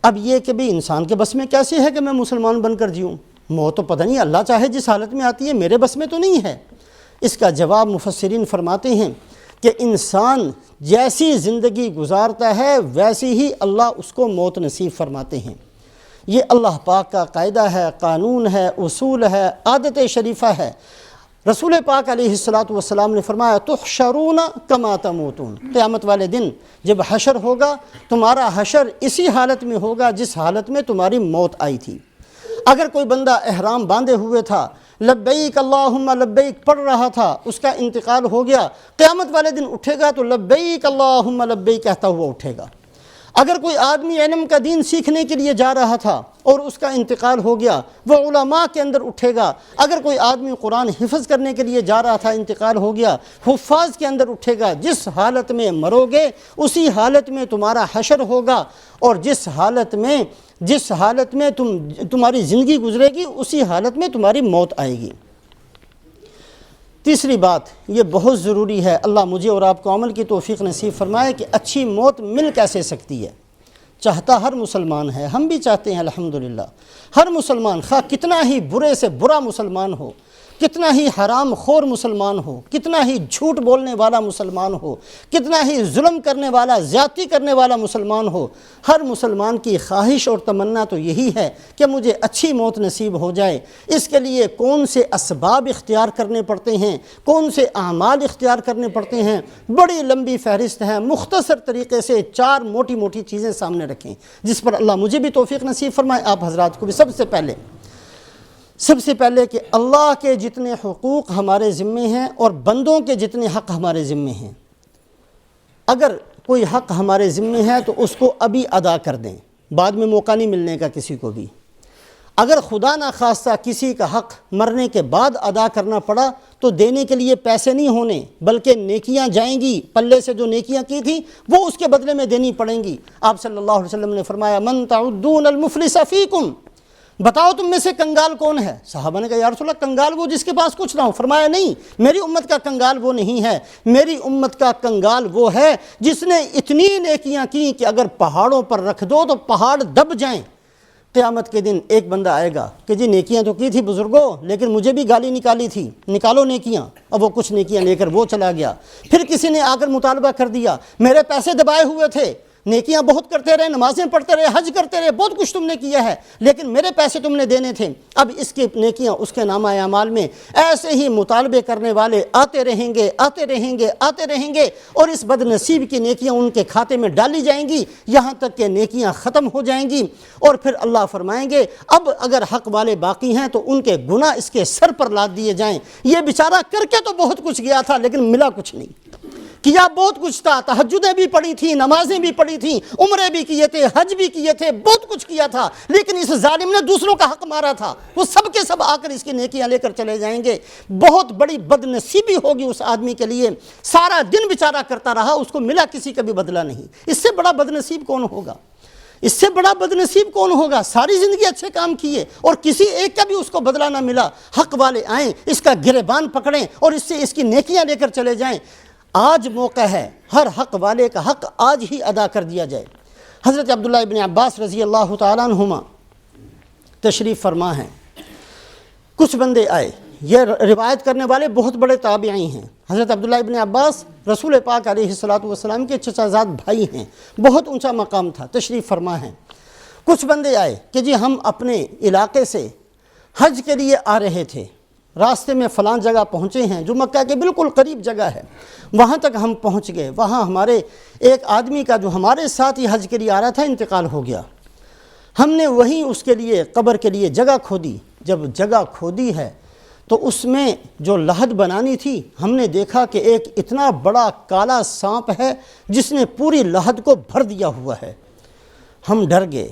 اب یہ کہ بھی انسان کے بس میں کیسے ہے کہ میں مسلمان بن کر جیوں؟ موت تو پتہ نہیں اللہ چاہے جس حالت میں آتی ہے، میرے بس میں تو نہیں ہے۔ اس کا جواب مفسرین فرماتے ہیں کہ انسان جیسی زندگی گزارتا ہے ویسی ہی اللہ اس کو موت نصیب فرماتے ہیں۔ یہ اللہ پاک کا قاعدہ ہے، قانون ہے، اصول ہے، عادت شریفہ ہے۔ رسول پاک علیہ السلام نے فرمایا تحشرون کما تموتون، قیامت والے دن جب حشر ہوگا تمہارا حشر اسی حالت میں ہوگا جس حالت میں تمہاری موت آئی تھی۔ اگر کوئی بندہ احرام باندھے ہوئے تھا، لبیک اللہم لبیک پڑھ رہا تھا، اس کا انتقال ہو گیا، قیامت والے دن اٹھے گا تو لبیک اللہم لبیک کہتا ہوا اٹھے گا۔ اگر کوئی آدمی علم کا دین سیکھنے کے لیے جا رہا تھا اور اس کا انتقال ہو گیا، وہ علماء کے اندر اٹھے گا۔ اگر کوئی آدمی قرآن حفظ کرنے کے لیے جا رہا تھا، انتقال ہو گیا، حفاظ کے اندر اٹھے گا۔ جس حالت میں مرو گے اسی حالت میں تمہارا حشر ہوگا، اور جس حالت میں تمہاری زندگی گزرے گی اسی حالت میں تمہاری موت آئے گی۔ تیسری بات یہ بہت ضروری ہے، اللہ مجھے اور آپ کو عمل کی توفیق نصیب فرمائے کہ اچھی موت مل کیسے سکتی ہے۔ چاہتا ہر مسلمان ہے، ہم بھی چاہتے ہیں الحمدللہ، ہر مسلمان خواہ کتنا ہی برے سے برا مسلمان ہو، کتنا ہی حرام خور مسلمان ہو، کتنا ہی جھوٹ بولنے والا مسلمان ہو، کتنا ہی ظلم کرنے والا، زیادتی کرنے والا مسلمان ہو، ہر مسلمان کی خواہش اور تمنا تو یہی ہے کہ مجھے اچھی موت نصیب ہو جائے۔ اس کے لیے کون سے اسباب اختیار کرنے پڑتے ہیں، کون سے اعمال اختیار کرنے پڑتے ہیں، بڑی لمبی فہرست ہے۔ مختصر طریقے سے 4 موٹی موٹی چیزیں سامنے رکھیں جس پر اللہ مجھے بھی توفیق نصیب فرمائے، آپ حضرات کو بھی۔ سب سے پہلے کہ اللہ کے جتنے حقوق ہمارے ذمے ہیں اور بندوں کے جتنے حق ہمارے ذمے ہیں، اگر کوئی حق ہمارے ذمے ہے تو اس کو ابھی ادا کر دیں، بعد میں موقع نہیں ملنے کا کسی کو بھی۔ اگر خدا نخواستہ کسی کا حق مرنے کے بعد ادا کرنا پڑا تو دینے کے لیے پیسے نہیں ہونے بلکہ نیکیاں جائیں گی، پلے سے جو نیکیاں کی تھیں وہ اس کے بدلے میں دینی پڑیں گی۔ آپ صلی اللہ علیہ وسلم نے فرمایا من تعدون المفلس فیکم، بتاؤ تم میں سے کنگال کون ہے؟ صحابہ نے کہا یا رسول اللہ کنگال وہ جس کے پاس کچھ نہ ہو۔ فرمایا نہیں، میری امت کا کنگال وہ نہیں ہے، میری امت کا کنگال وہ ہے جس نے اتنی نیکیاں کی کہ اگر پہاڑوں پر رکھ دو تو پہاڑ دب جائیں۔ قیامت کے دن ایک بندہ آئے گا کہ جی نیکیاں تو کی تھی بزرگوں لیکن مجھے بھی گالی نکالی تھی، نکالو نیکیاں۔ اب وہ کچھ نیکیاں لے کر وہ چلا گیا۔ پھر کسی نے آ کر مطالبہ کر دیا میرے پیسے دبائے ہوئے تھے، نیکیاں بہت کرتے رہے، نمازیں پڑھتے رہے، حج کرتے رہے، بہت کچھ تم نے کیا ہے لیکن میرے پیسے تم نے دینے تھے۔ اب اس کی نیکیاں اس کے نامہ اعمال میں ایسے ہی مطالبے کرنے والے آتے رہیں گے اور اس بد نصیب کی نیکیاں ان کے کھاتے میں ڈالی جائیں گی یہاں تک کہ نیکیاں ختم ہو جائیں گی۔ اور پھر اللہ فرمائیں گے اب اگر حق والے باقی ہیں تو ان کے گناہ اس کے سر پر لاد دیے جائیں۔ یہ بیچارہ کر کے تو بہت کچھ گیا تھا لیکن ملا کچھ نہیں، کیا بہت کچھ تھا، تہجدیں بھی پڑھی تھیں، نمازیں بھی پڑھی تھیں، عمرے بھی کیے تھے، حج بھی کیے تھے، بہت کچھ کیا تھا لیکن اس ظالم نے دوسروں کا حق مارا تھا۔ وہ سب کے سب آ کر اس کی نیکیاں لے کر چلے جائیں گے۔ بہت بڑی بد نصیبی ہوگی اس آدمی کے لیے، سارا دن بیچارہ کرتا رہا، اس کو ملا کسی کا بھی بدلہ نہیں۔ اس سے بڑا بد نصیب کون ہوگا؟ اس سے بڑا بد نصیب کون ہوگا؟ ساری زندگی اچھے کام کیے اور کسی ایک کا بھی اس کو بدلہ نہ ملا۔ حق والے آئیں، اس کا گریبان پکڑیں اور اس سے اس کی نیکیاں لے کر چلے جائیں۔ آج موقع ہے ہر حق والے کا حق آج ہی ادا کر دیا جائے۔ حضرت عبداللہ ابن عباس رضی اللہ تعالیٰ عنہما تشریف فرما ہیں۔ کچھ بندے آئے، یہ روایت کرنے والے بہت بڑے تابعی ہیں۔ حضرت عبداللہ ابن عباس رسول پاک علیہ السلام کے چچا زاد بھائی ہیں، بہت اونچا مقام تھا، تشریف فرما ہیں۔ کچھ بندے آئے کہ جی ہم اپنے علاقے سے حج کے لیے آ رہے تھے، راستے میں فلاں جگہ پہنچے ہیں جو مکہ کے بالکل قریب جگہ ہے، وہاں تک ہم پہنچ گئے، وہاں ہمارے ایک آدمی کا جو ہمارے ساتھ ہی حج کے لیے آ رہا تھا انتقال ہو گیا۔ ہم نے وہیں اس کے لیے قبر کے لیے جگہ کھودی، جب جگہ کھودی ہے تو اس میں جو لحد بنانی تھی ہم نے دیکھا کہ ایک اتنا بڑا کالا سانپ ہے جس نے پوری لحد کو بھر دیا ہوا ہے۔ ہم ڈر گئے،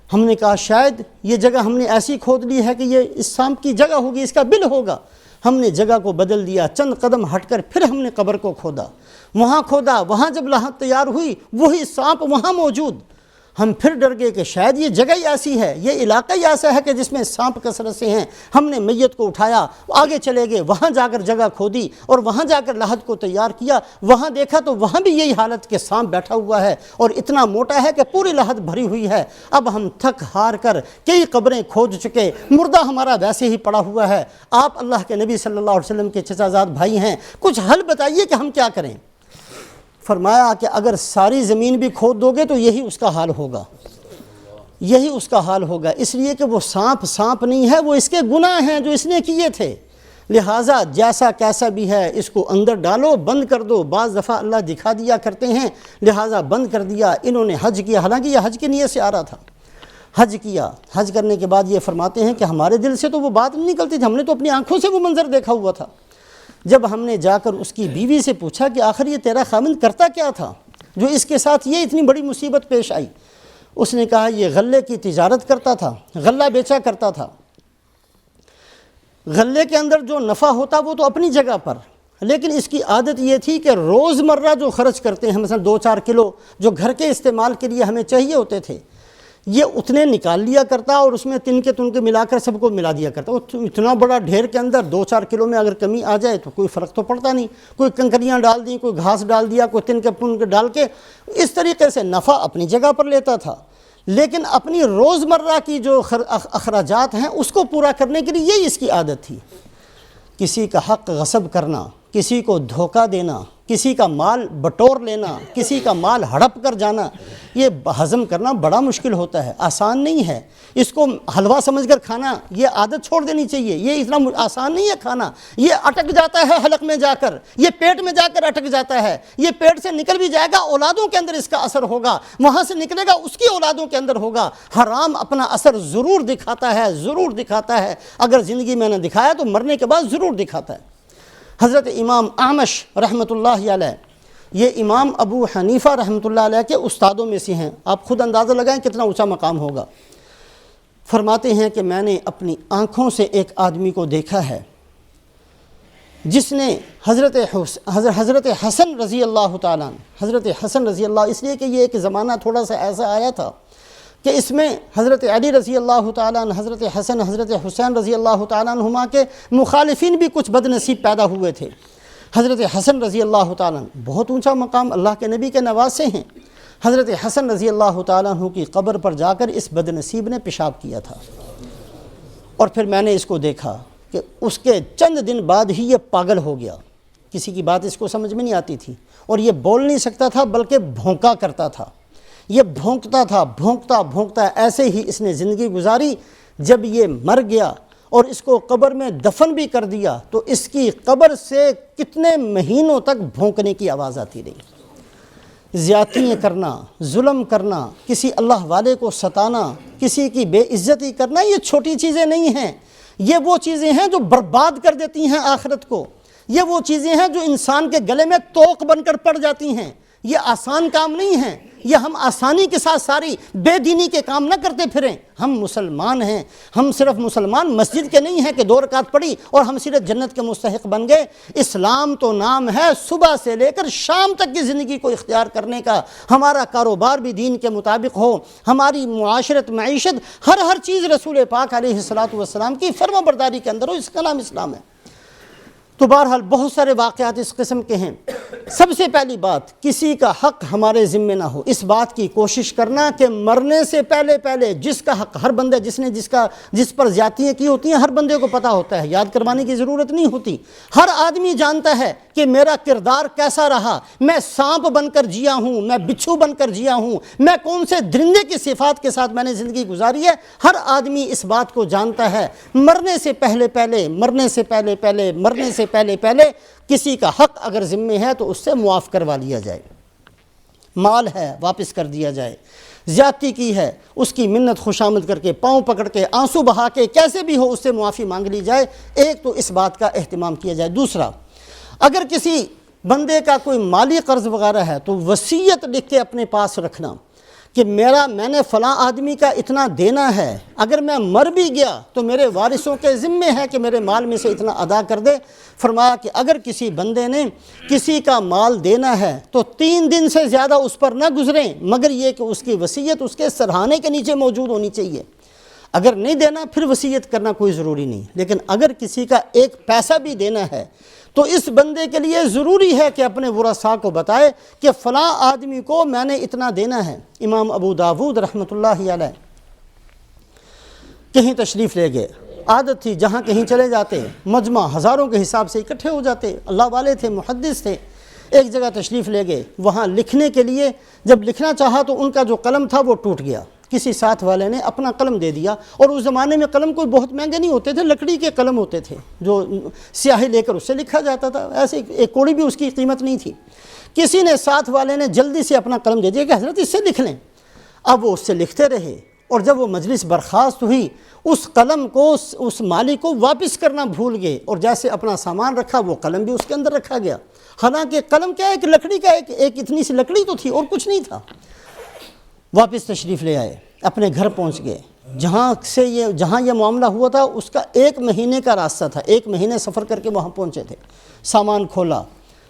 ہم نے کہا شاید یہ جگہ ہم نے ایسی کھود لی ہے کہ یہ اس سانپ کی جگہ ہوگی، اس کا بل ہوگا۔ ہم نے جگہ کو بدل دیا، چند قدم ہٹ کر پھر ہم نے قبر کو کھودا، وہاں جب لحد تیار ہوئی وہی سانپ وہاں موجود۔ ہم پھر ڈر گئے کہ شاید یہ جگہ ہی ایسی ہے، یہ علاقہ ہی ایسا ہے کہ جس میں سانپ کثرت سے ہیں۔ ہم نے میت کو اٹھایا، آگے چلے گئے، وہاں جا کر جگہ کھودی اور وہاں جا کر لحد کو تیار کیا، وہاں دیکھا تو وہاں بھی یہی حالت کہ سانپ بیٹھا ہوا ہے اور اتنا موٹا ہے کہ پوری لحد بھری ہوئی ہے۔ اب ہم تھک ہار کر کئی قبریں کھود چکے، مردہ ہمارا ویسے ہی پڑا ہوا ہے۔ آپ اللہ کے نبی صلی اللہ علیہ وسلم کے چچا زاد بھائی ہیں، کچھ حل بتائیے کہ ہم کیا کریں؟ فرمایا کہ اگر ساری زمین بھی کھود دو گے تو یہی اس کا حال ہوگا، یہی اس کا حال ہوگا، اس لیے کہ وہ سانپ نہیں ہے، وہ اس کے گناہ ہیں جو اس نے کیے تھے۔ لہٰذا جیسا کیسا بھی ہے اس کو اندر ڈالو، بند کر دو۔ بعض دفعہ اللہ دکھا دیا کرتے ہیں، لہٰذا بند کر دیا۔ انہوں نے حج کیا، حالانکہ یہ حج کی نیت سے آ رہا تھا۔ حج کیا، حج کرنے کے بعد یہ فرماتے ہیں کہ ہمارے دل سے تو وہ بات نہیں نکلتی تھی، ہم نے تو اپنی آنکھوں سے وہ منظر دیکھا ہوا تھا۔ جب ہم نے جا کر اس کی بیوی سے پوچھا کہ آخر یہ تیرا خاوند کرتا کیا تھا جو اس کے ساتھ یہ اتنی بڑی مصیبت پیش آئی؟ اس نے کہا یہ غلے کی تجارت کرتا تھا، غلہ بیچا کرتا تھا۔ غلے کے اندر جو نفع ہوتا وہ تو اپنی جگہ پر، لیکن اس کی عادت یہ تھی کہ روزمرہ جو خرچ کرتے ہیں، مثلا 2-4 کلو جو گھر کے استعمال کے لیے ہمیں چاہیے ہوتے تھے، یہ اتنے نکال لیا کرتا اور اس میں تن کے ملا کر سب کو ملا دیا کرتا۔ اتنا بڑا ڈھیر کے اندر 2-4 کلو میں اگر کمی آ جائے تو کوئی فرق تو پڑتا نہیں، کوئی کنکریاں ڈال دیں، کوئی گھاس ڈال دیا، کوئی تن کے ڈال کے اس طریقے سے نفع اپنی جگہ پر لیتا تھا، لیکن اپنی روزمرہ کی جو اخراجات ہیں اس کو پورا کرنے کے لیے یہی اس کی عادت تھی۔ کسی کا حق غصب کرنا، کسی کو دھوکہ دینا، کسی کا مال بٹور لینا، کسی کا مال ہڑپ کر جانا، یہ ہضم کرنا بڑا مشکل ہوتا ہے، آسان نہیں ہے۔ اس کو حلوہ سمجھ کر کھانا، یہ عادت چھوڑ دینی چاہیے، یہ اتنا آسان نہیں ہے کھانا، یہ اٹک جاتا ہے حلق میں جا کر، یہ پیٹ میں جا کر اٹک جاتا ہے، یہ پیٹ سے نکل بھی جائے گا اولادوں کے اندر اس کا اثر ہوگا، وہاں سے نکلے گا اس کی اولادوں کے اندر ہوگا۔ حرام اپنا اثر ضرور دکھاتا ہے، ضرور دکھاتا ہے، اگر زندگی میں نے دکھایا تو مرنے کے بعد ضرور دکھاتا ہے۔ حضرت امام اعمش رحمۃ اللہ علیہ، یہ امام ابو حنیفہ رحمۃ اللہ علیہ کے استادوں میں سے ہیں، آپ خود اندازہ لگائیں کتنا اونچا مقام ہوگا۔ فرماتے ہیں کہ میں نے اپنی آنکھوں سے ایک آدمی کو دیکھا ہے جس نے حضرت حسن رضی اللہ تعالیٰ، حضرت حسن رضی اللہ، اس لیے کہ یہ ایک زمانہ تھوڑا سا ایسا آیا تھا کہ اس میں حضرت علی رضی اللہ تعالیٰ عنہ، حضرت حسن، حضرت حسین رضی اللہ تعالیٰ عنہما کے مخالفین بھی کچھ بد نصیب پیدا ہوئے تھے۔ حضرت حسن رضی اللہ تعالیٰ عنہ بہت اونچا مقام، اللہ کے نبی کے نواسے ہیں۔ حضرت حسن رضی اللہ تعالیٰ عنہ کی قبر پر جا کر اس بد نصیب نے پیشاب کیا تھا، اور پھر میں نے اس کو دیکھا کہ اس کے چند دن بعد ہی یہ پاگل ہو گیا، کسی کی بات اس کو سمجھ میں نہیں آتی تھی، اور یہ بول نہیں سکتا تھا بلکہ بھونکا کرتا تھا، یہ بھونکتا تھا، بھونکتا ایسے ہی اس نے زندگی گزاری۔ جب یہ مر گیا اور اس کو قبر میں دفن بھی کر دیا تو اس کی قبر سے کتنے مہینوں تک بھونکنے کی آواز آتی رہی۔ زیادتیاں کرنا، ظلم کرنا، کسی اللہ والے کو ستانا، کسی کی بے عزتی کرنا، یہ چھوٹی چیزیں نہیں ہیں، یہ وہ چیزیں ہیں جو برباد کر دیتی ہیں آخرت کو، یہ وہ چیزیں ہیں جو انسان کے گلے میں توق بن کر پڑ جاتی ہیں۔ یہ آسان کام نہیں ہے، یہ ہم آسانی کے ساتھ ساری بے دینی کے کام نہ کرتے پھریں۔ ہم مسلمان ہیں، ہم صرف مسلمان مسجد کے نہیں ہیں کہ 2 رکعت پڑھی اور ہم صرف جنت کے مستحق بن گئے۔ اسلام تو نام ہے صبح سے لے کر شام تک کی زندگی کو اختیار کرنے کا۔ ہمارا کاروبار بھی دین کے مطابق ہو، ہماری معاشرت، معیشت، ہر چیز رسول پاک علیہ الصلوۃ والسلام کی فرما برداری کے اندر ہو، اس کا نام اسلام ہے۔ تو بہرحال بہت سارے واقعات اس قسم کے ہیں۔ سب سے پہلی بات، کسی کا حق ہمارے ذمے نہ ہو، اس بات کی کوشش کرنا کہ مرنے سے پہلے جس کا حق، ہر بندہ جس پر زیادتیاں کی ہوتی ہیں، ہر بندے کو پتہ ہوتا ہے، یاد کروانے کی ضرورت نہیں ہوتی۔ ہر آدمی جانتا ہے کہ میرا کردار کیسا رہا، میں سانپ بن کر جیا ہوں، میں بچھو بن کر جیا ہوں، میں کون سے درندے کی صفات کے ساتھ میں نے زندگی گزاری ہے، ہر آدمی اس بات کو جانتا ہے۔ مرنے سے پہلے کسی کا حق اگر ذمے ہے تو اس سے معاف کروا لیا جائے، مال ہے واپس کر دیا جائے، زیادتی کی ہے اس کی منت خوشامد کر کے، پاؤں پکڑ کے، آنسو بہا کے، کیسے بھی ہو اس سے معافی مانگ لی جائے۔ ایک تو اس بات کا اہتمام کیا جائے۔ دوسرا، اگر کسی بندے کا کوئی مالی قرض وغیرہ ہے تو وصیت لکھ کے اپنے پاس رکھنا کہ میں نے فلاں آدمی کا اتنا دینا ہے، اگر میں مر بھی گیا تو میرے وارثوں کے ذمے ہے کہ میرے مال میں سے اتنا ادا کر دے۔ فرمایا کہ اگر کسی بندے نے کسی کا مال دینا ہے تو 3 دن سے زیادہ اس پر نہ گزریں مگر یہ کہ اس کی وصیت اس کے سرہانے کے نیچے موجود ہونی چاہیے۔ اگر نہیں دینا پھر وصیت کرنا کوئی ضروری نہیں، لیکن اگر کسی کا 1 پیسہ بھی دینا ہے تو اس بندے کے لیے ضروری ہے کہ اپنے ورثاء کو بتائے کہ فلاں آدمی کو میں نے اتنا دینا ہے۔ امام ابو داود رحمۃ اللہ علیہ کہیں تشریف لے گئے، عادت تھی جہاں کہیں چلے جاتے مجمع ہزاروں کے حساب سے اکٹھے ہو جاتے، اللہ والے تھے، محدث تھے۔ ایک جگہ تشریف لے گئے، وہاں لکھنے کے لیے جب لکھنا چاہا تو ان کا جو قلم تھا وہ ٹوٹ گیا، کسی ساتھ والے نے اپنا قلم دے دیا، اور اس زمانے میں قلم کوئی بہت مہنگے نہیں ہوتے تھے، لکڑی کے قلم ہوتے تھے جو سیاہی لے کر اس سے لکھا جاتا تھا، ایسے ایک کوڑی بھی اس کی قیمت نہیں تھی۔ کسی نے ساتھ والے نے جلدی سے اپنا قلم دے دیا کہ حضرت اس سے لکھ لیں۔ اب وہ اس سے لکھتے رہے، اور جب وہ مجلس برخاست ہوئی اس قلم کو اس مالک کو واپس کرنا بھول گئے، اور جیسے اپنا سامان رکھا وہ قلم بھی اس کے اندر رکھا گیا، حالانکہ قلم کیا ہے کہ لکڑی کا ایک اتنی سی لکڑی تو تھی اور کچھ نہیں تھا۔ واپس تشریف لے آئے، اپنے گھر پہنچ گئے، جہاں یہ معاملہ ہوا تھا اس کا 1 مہینے کا راستہ تھا، 1 مہینے سفر کر کے وہاں پہنچے تھے۔ سامان کھولا،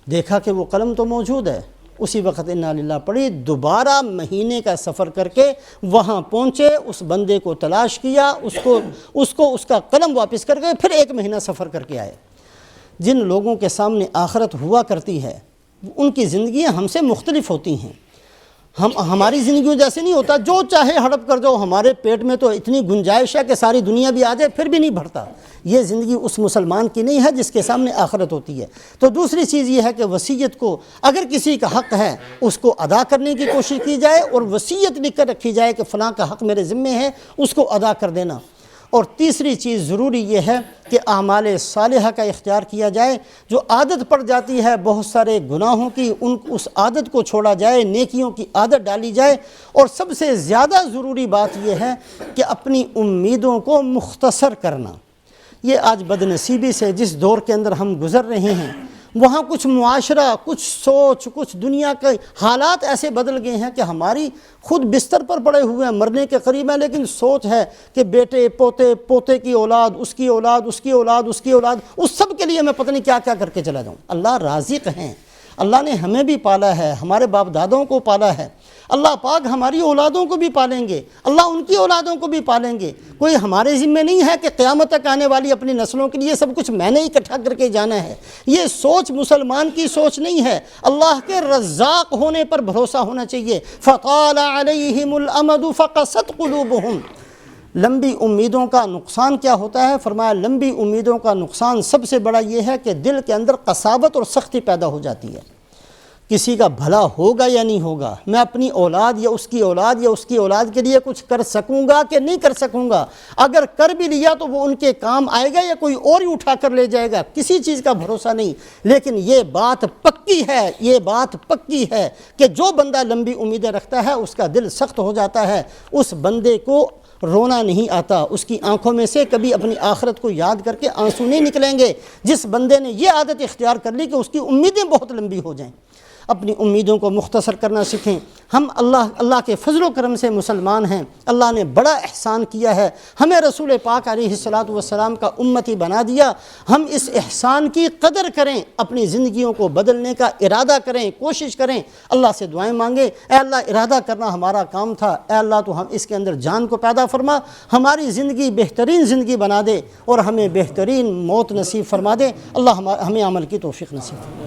دیکھا کہ وہ قلم تو موجود ہے، اسی وقت انا للہ پڑھی، دوبارہ مہینے کا سفر کر کے وہاں پہنچے، اس بندے کو تلاش کیا، اس کو اس کا قلم واپس کر کے پھر 1 مہینہ سفر کر کے آئے۔ جن لوگوں کے سامنے آخرت ہوا کرتی ہے ان کی زندگیاں ہم سے مختلف ہوتی ہیں، ہماری زندگیوں جیسے نہیں ہوتا جو چاہے ہڑپ کر جاؤ، ہمارے پیٹ میں تو اتنی گنجائش ہے کہ ساری دنیا بھی آ جائے پھر بھی نہیں بھرتا۔ یہ زندگی اس مسلمان کی نہیں ہے جس کے سامنے آخرت ہوتی ہے۔ تو دوسری چیز یہ ہے کہ وصیت کو اگر کسی کا حق ہے اس کو ادا کرنے کی کوشش کی جائے، اور وصیت لکھ کر رکھی جائے کہ فلاں کا حق میرے ذمے ہے، اس کو ادا کر دینا۔ اور تیسری چیز ضروری یہ ہے کہ اعمال صالحہ کا اختیار کیا جائے، جو عادت پڑ جاتی ہے بہت سارے گناہوں کی اس عادت کو چھوڑا جائے، نیکیوں کی عادت ڈالی جائے۔ اور سب سے زیادہ ضروری بات یہ ہے کہ اپنی امیدوں کو مختصر کرنا۔ یہ آج بدنصیبی سے جس دور کے اندر ہم گزر رہے ہیں وہاں کچھ معاشرہ، کچھ سوچ، کچھ دنیا کے حالات ایسے بدل گئے ہیں کہ ہماری خود بستر پر پڑے ہوئے ہیں، مرنے کے قریب ہیں، لیکن سوچ ہے کہ بیٹے، پوتے کی اولاد، اس کی اولاد، اس کی اولاد، اس کی اولاد، اس سب کے لیے میں پتہ نہیں کیا کیا کر کے چلا جاؤں۔ اللہ رازق ہیں، اللہ نے ہمیں بھی پالا ہے، ہمارے باپ دادوں کو پالا ہے، اللہ پاک ہماری اولادوں کو بھی پالیں گے، اللہ ان کی اولادوں کو بھی پالیں گے۔ کوئی ہمارے ذمہ نہیں ہے کہ قیامت تک آنے والی اپنی نسلوں کے لیے سب کچھ میں نے اکٹھا کر کے جانا ہے۔ یہ سوچ مسلمان کی سوچ نہیں ہے، اللہ کے رزاق ہونے پر بھروسہ ہونا چاہیے۔ فَطَالَ عَلَيْهِمُ الْأَمَدُ فَقَسَتْ قُلُوبُهُمْ۔ لمبی امیدوں کا نقصان کیا ہوتا ہے؟ فرمایا لمبی امیدوں کا نقصان سب سے بڑا یہ ہے کہ دل کے اندر قساوت اور سختی پیدا ہو جاتی ہے۔ کسی کا بھلا ہوگا یا نہیں ہوگا، میں اپنی اولاد یا اس کی اولاد یا اس کی اولاد کے لیے کچھ کر سکوں گا کہ نہیں کر سکوں گا، اگر کر بھی لیا تو وہ ان کے کام آئے گا یا کوئی اور ہی اٹھا کر لے جائے گا، کسی چیز کا بھروسہ نہیں۔ لیکن یہ بات پکی ہے کہ جو بندہ لمبی امیدیں رکھتا ہے اس کا دل سخت ہو جاتا ہے، اس بندے کو رونا نہیں آتا، اس کی آنکھوں میں سے کبھی اپنی آخرت کو یاد کر کے آنسو نہیں نکلیں گے۔ جس بندے نے یہ عادت اختیار کر لی کہ اس کی امیدیں بہت لمبی ہو جائیں، اپنی امیدوں کو مختصر کرنا سیکھیں۔ ہم اللہ کے فضل و کرم سے مسلمان ہیں، اللہ نے بڑا احسان کیا ہے، ہمیں رسول پاک علیہ الصلاۃ والسلام کا امتی بنا دیا۔ ہم اس احسان کی قدر کریں، اپنی زندگیوں کو بدلنے کا ارادہ کریں، کوشش کریں، اللہ سے دعائیں مانگیں۔ اے اللہ، ارادہ کرنا ہمارا کام تھا، اے اللہ تو ہم اس کے اندر جان کو پیدا فرما، ہماری زندگی بہترین زندگی بنا دے اور ہمیں بہترین موت نصیب فرما دے۔ اللہ ہمیں عمل کی توفیق نصیب فرما۔